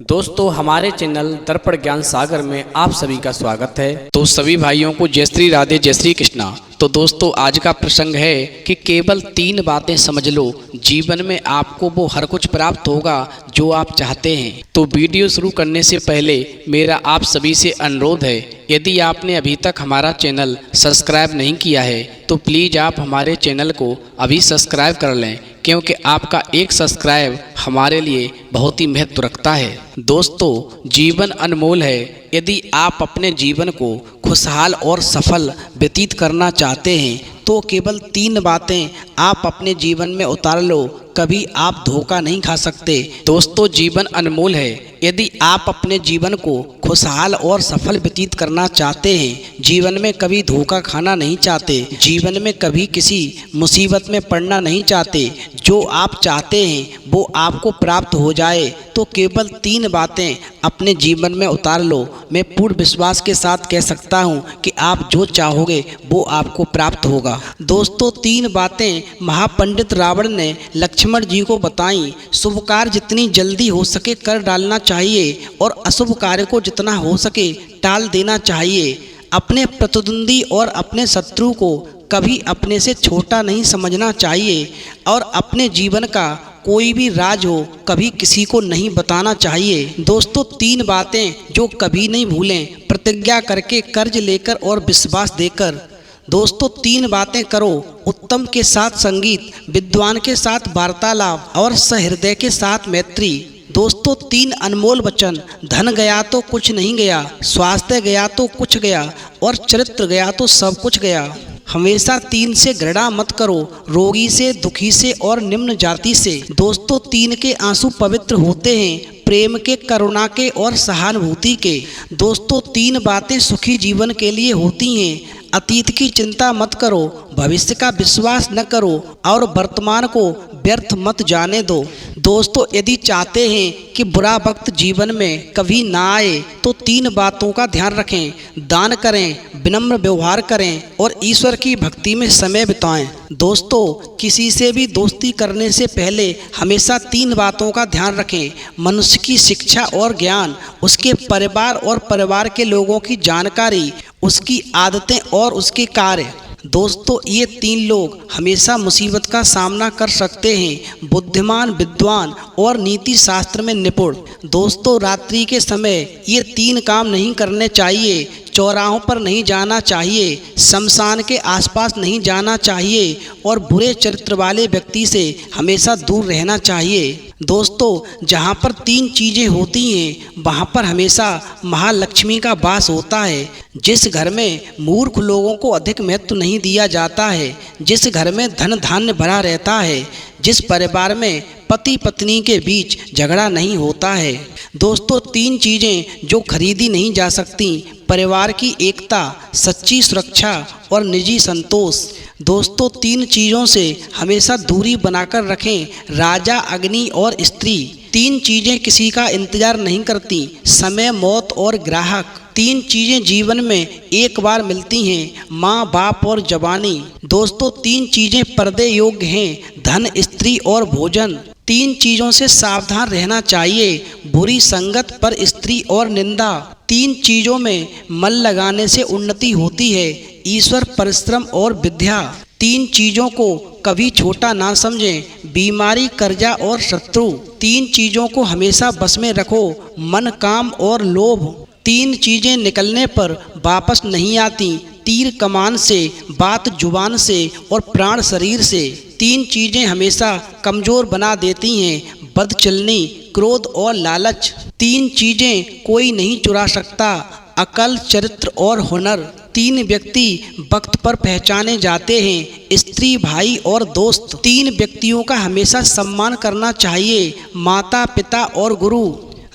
दोस्तों हमारे चैनल दर्पण ज्ञान सागर में आप सभी का स्वागत है। तो सभी भाइयों को जय श्री राधे जय श्री कृष्णा। तो दोस्तों आज का प्रसंग है कि केवल 3 बातें समझ लो, जीवन में आपको वो हर कुछ प्राप्त होगा जो आप चाहते हैं। तो वीडियो शुरू करने से पहले मेरा आप सभी से अनुरोध है, यदि आपने अभी तक हमारा चैनल सब्सक्राइब नहीं किया है तो प्लीज़ आप हमारे चैनल को अभी सब्सक्राइब कर लें, क्योंकि आपका एक सब्सक्राइब हमारे लिए बहुत ही महत्व रखता है। दोस्तों जीवन अनमोल है। यदि आप अपने जीवन को खुशहाल और सफल व्यतीत करना चाहते हैं तो केवल 3 बातें आप अपने जीवन में उतार लो, कभी आप धोखा नहीं खा सकते। दोस्तों जीवन अनमोल है। यदि आप अपने जीवन को खुशहाल और सफल व्यतीत करना चाहते हैं, जीवन में कभी धोखा खाना नहीं चाहते, जीवन में कभी किसी मुसीबत में पड़ना नहीं चाहते, जो आप चाहते हैं वो आपको प्राप्त हो जाए, तो केवल 3 बातें अपने जीवन में उतार लो। मैं पूर्ण विश्वास के साथ कह सकता हूँ कि आप जो चाहोगे वो आपको प्राप्त होगा। दोस्तों 3 बातें महापंडित रावण ने लक्ष्मण जी को बताई। शुभ कार्य जितनी जल्दी हो सके कर डालना चाहिए और अशुभ कार्य को जितना हो सके टाल देना चाहिए। अपने प्रतिद्वंदी और अपने शत्रु को कभी अपने से छोटा नहीं समझना चाहिए और अपने जीवन का कोई भी राज हो कभी किसी को नहीं बताना चाहिए। दोस्तों 3 बातें जो कभी नहीं भूलें, प्रतिज्ञा करके, कर्ज लेकर और विश्वास देकर। दोस्तों 3 बातें करो, उत्तम के साथ संगीत, विद्वान के साथ वार्तालाप और सहृदय के साथ मैत्री। दोस्तों 3 अनमोल वचन, धन गया तो कुछ नहीं गया, स्वास्थ्य गया तो कुछ गया और चरित्र गया तो सब कुछ गया। हमेशा 3 से घृणा मत करो, रोगी से, दुखी से और निम्न जाति से। दोस्तों 3 के आंसू पवित्र होते हैं, प्रेम के, करुणा के और सहानुभूति के। दोस्तों 3 बातें सुखी जीवन के लिए होती हैं। अतीत की चिंता मत करो, भविष्य का विश्वास न करो और वर्तमान को व्यर्थ मत जाने दो। दोस्तों यदि चाहते हैं कि बुरा वक्त जीवन में कभी ना आए तो 3 बातों का ध्यान रखें। दान करें, विनम्र व्यवहार करें और ईश्वर की भक्ति में समय बिताएं। दोस्तों किसी से भी दोस्ती करने से पहले हमेशा 3 बातों का ध्यान रखें। मनुष्य की शिक्षा और ज्ञान, उसके परिवार और परिवार के लोगों की जानकारी, उसकी आदतें और उसके कार्य। दोस्तों ये 3 लोग हमेशा मुसीबत का सामना कर सकते हैं, बुद्धिमान, विद्वान और नीति शास्त्र में निपुण। दोस्तों रात्रि के समय ये 3 काम नहीं करने चाहिए। चौराहों पर नहीं जाना चाहिए, शमशान के आसपास नहीं जाना चाहिए और बुरे चरित्र वाले व्यक्ति से हमेशा दूर रहना चाहिए। दोस्तों जहाँ पर 3 चीज़ें होती हैं वहाँ पर हमेशा महालक्ष्मी का वास होता है। जिस घर में मूर्ख लोगों को अधिक महत्व नहीं दिया जाता है, जिस घर में धन धान्य भरा रहता है, जिस परिवार में पति पत्नी के बीच झगड़ा नहीं होता है। दोस्तों 3 चीज़ें जो खरीदी नहीं जा सकती, परिवार की एकता, सच्ची सुरक्षा और निजी संतोष। दोस्तों 3 चीज़ों से हमेशा दूरी बनाकर रखें, राजा, अग्नि और स्त्री। 3 चीज़ें किसी का इंतजार नहीं करती, समय, मौत और ग्राहक। 3 चीज़ें जीवन में एक बार मिलती हैं, माँ, बाप और जवानी। दोस्तों 3 चीज़ें पर्दे योग्य हैं, धन, स्त्री और भोजन। 3 चीज़ों से सावधान रहना चाहिए, बुरी संगत, पर स्त्री और निंदा। 3 चीज़ों में मन लगाने से उन्नति होती है, ईश्वर, परिश्रम और विद्या। 3 चीज़ों को कभी छोटा ना समझें, बीमारी, कर्जा और शत्रु। 3 चीज़ों को हमेशा बस में रखो, मन, काम और लोभ। 3 चीज़ें निकलने पर वापस नहीं आती, तीर कमान से, बात जुबान से और प्राण शरीर से। 3 चीज़ें हमेशा कमज़ोर बना देती हैं, बदचलनी, क्रोध और लालच। 3 चीज़ें कोई नहीं चुरा सकता, अकल, चरित्र और हुनर। 3 व्यक्ति वक्त पर पहचाने जाते हैं, स्त्री, भाई और दोस्त। 3 व्यक्तियों का हमेशा सम्मान करना चाहिए, माता, पिता और गुरु।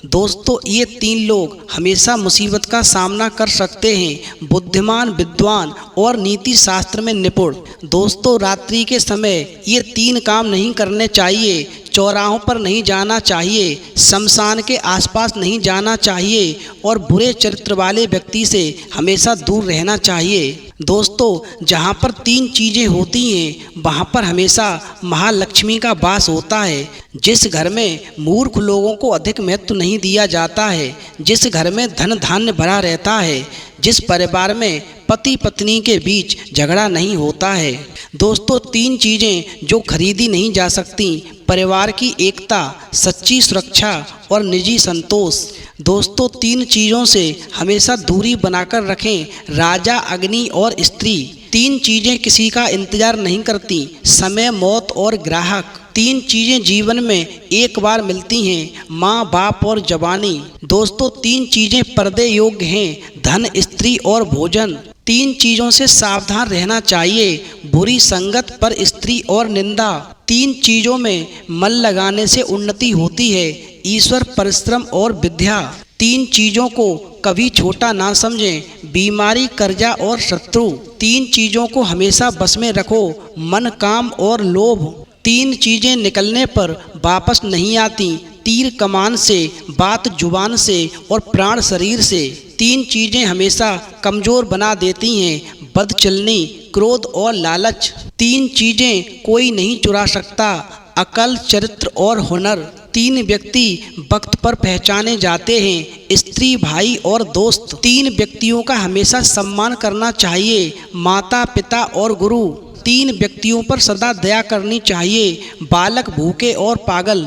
दोस्तों ये 3 लोग हमेशा मुसीबत का सामना कर सकते हैं, बुद्धिमान, विद्वान और नीति शास्त्र में निपुण। दोस्तों रात्रि के समय ये 3 काम नहीं करने चाहिए। चौराहों पर नहीं जाना चाहिए, शमशान के आसपास नहीं जाना चाहिए और बुरे चरित्र वाले व्यक्ति से हमेशा दूर रहना चाहिए। दोस्तों, जहाँ पर 3 चीज़ें होती हैं वहाँ पर हमेशा महालक्ष्मी का वास होता है। जिस घर में मूर्ख लोगों को अधिक महत्व नहीं दिया जाता है, जिस घर में धन धान्य भरा रहता है, जिस परिवार में पति पत्नी के बीच झगड़ा नहीं होता है। दोस्तों, 3 चीज़ें जो खरीदी नहीं जा सकती, परिवार की एकता, सच्ची सुरक्षा और निजी संतोष। दोस्तों, 3 चीज़ों से हमेशा दूरी बनाकर रखें, राजा, अग्नि और स्त्री। 3 चीज़ें किसी का इंतजार नहीं करती, समय, मौत और ग्राहक। 3 चीज़ें जीवन में एक बार मिलती हैं, माँ, बाप और जवानी। दोस्तों, 3 चीज़ें पर्दे योग्य हैं, धन, स्त्री और भोजन। 3 चीज़ों से सावधान रहना चाहिए, बुरी संगत, पर स्त्री और निंदा। 3 चीज़ों में मन लगाने से उन्नति होती है, ईश्वर, परिश्रम और विद्या। 3 चीज़ों को कभी छोटा ना समझें, बीमारी, कर्जा और शत्रु। 3 चीज़ों को हमेशा बस में रखो, मन, काम और लोभ। 3 चीज़ें निकलने पर वापस नहीं आती, तीर कमान से, बात जुबान से और प्राण शरीर से। 3 चीज़ें हमेशा कमज़ोर बना देती हैं, बदचलनी, क्रोध और लालच। 3 चीज़ें कोई नहीं चुरा सकता, अकल, चरित्र और हुनर। 3 व्यक्ति वक्त पर पहचाने जाते हैं, स्त्री, भाई और दोस्त। 3 व्यक्तियों का हमेशा सम्मान करना चाहिए, माता, पिता और गुरु। 3 व्यक्तियों पर सदा दया करनी चाहिए, बालक, भूखे और पागल।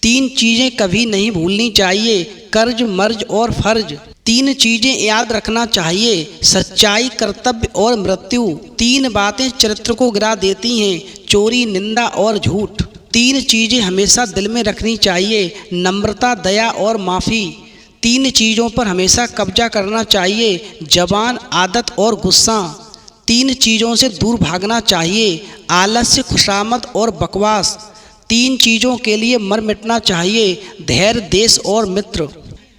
3 चीज़ें कभी नहीं भूलनी चाहिए, कर्ज, मर्ज और फर्ज। 3 चीज़ें याद रखना चाहिए, सच्चाई, कर्तव्य और मृत्यु। 3 बातें चरित्र को गिरा देती हैं, चोरी, निंदा और झूठ। 3 चीज़ें हमेशा दिल में रखनी चाहिए, नम्रता, दया और माफ़ी। 3 चीज़ों पर हमेशा कब्जा करना चाहिए, जबान, आदत और गुस्सा। 3 चीज़ों से दूर भागना चाहिए, आलस्य, खुशामद और बकवास। 3 चीज़ों के लिए मर मिटना चाहिए, धैर्य, देश और मित्र।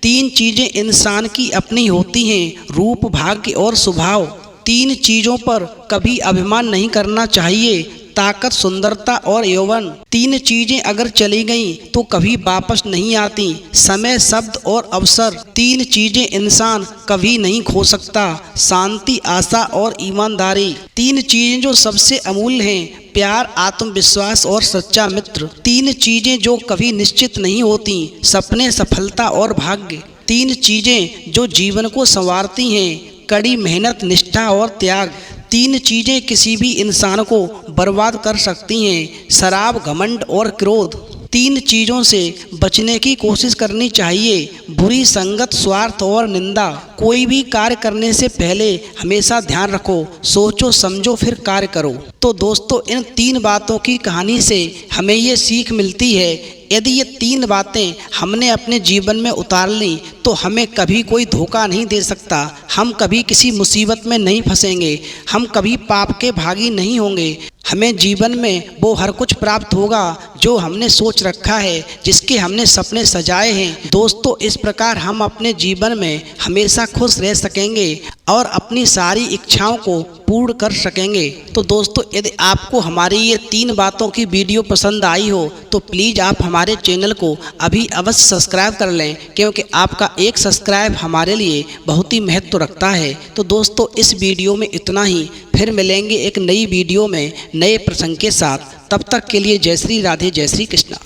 3 चीज़ें इंसान की अपनी होती हैं, रूप, भाग्य और स्वभाव। 3 चीज़ों पर कभी अभिमान नहीं करना चाहिए, ताकत, सुंदरता और यौवन। 3 चीज़ें अगर चली गईं तो कभी वापस नहीं आती, समय, शब्द और अवसर। 3 चीज़ें इंसान कभी नहीं खो सकता, शांति, आशा और ईमानदारी। 3 चीज़ें जो सबसे अमूल्य हैं, प्यार, आत्मविश्वास और सच्चा मित्र। 3 चीज़ें जो कभी निश्चित नहीं होती, सपने, सफलता और भाग्य। 3 चीज़ें जो जीवन को संवारती हैं, कड़ी मेहनत, निष्ठा और त्याग। 3 चीज़ें किसी भी इंसान को बर्बाद कर सकती हैं, शराब, घमंड और क्रोध। 3 चीज़ों से बचने की कोशिश करनी चाहिए, बुरी संगत, स्वार्थ और निंदा। कोई भी कार्य करने से पहले हमेशा ध्यान रखो, सोचो समझो फिर कार्य करो। तो दोस्तों, इन 3 बातों की कहानी से हमें ये सीख मिलती है, यदि ये 3 बातें हमने अपने जीवन में उतार लीं तो हमें कभी कोई धोखा नहीं दे सकता, हम कभी किसी मुसीबत में नहीं फंसेंगे, हम कभी पाप के भागी नहीं होंगे। हमें जीवन में वो हर कुछ प्राप्त होगा जो हमने सोच रखा है, जिसके हमने सपने सजाए हैं। दोस्तों, इस प्रकार हम अपने जीवन में हमेशा खुश रह सकेंगे और अपनी सारी इच्छाओं को पूर्ण कर सकेंगे। तो दोस्तों, यदि आपको हमारी ये 3 बातों की वीडियो पसंद आई हो तो प्लीज़ आप हमारे चैनल को अभी अवश्य सब्सक्राइब कर लें, क्योंकि आपका एक सब्सक्राइब हमारे लिए बहुत ही महत्व रखता है। तो दोस्तों, इस वीडियो में इतना ही, फिर मिलेंगे एक नई वीडियो में नए प्रसंग के साथ। तब तक के लिए जय श्री राधे, जय श्री कृष्णा।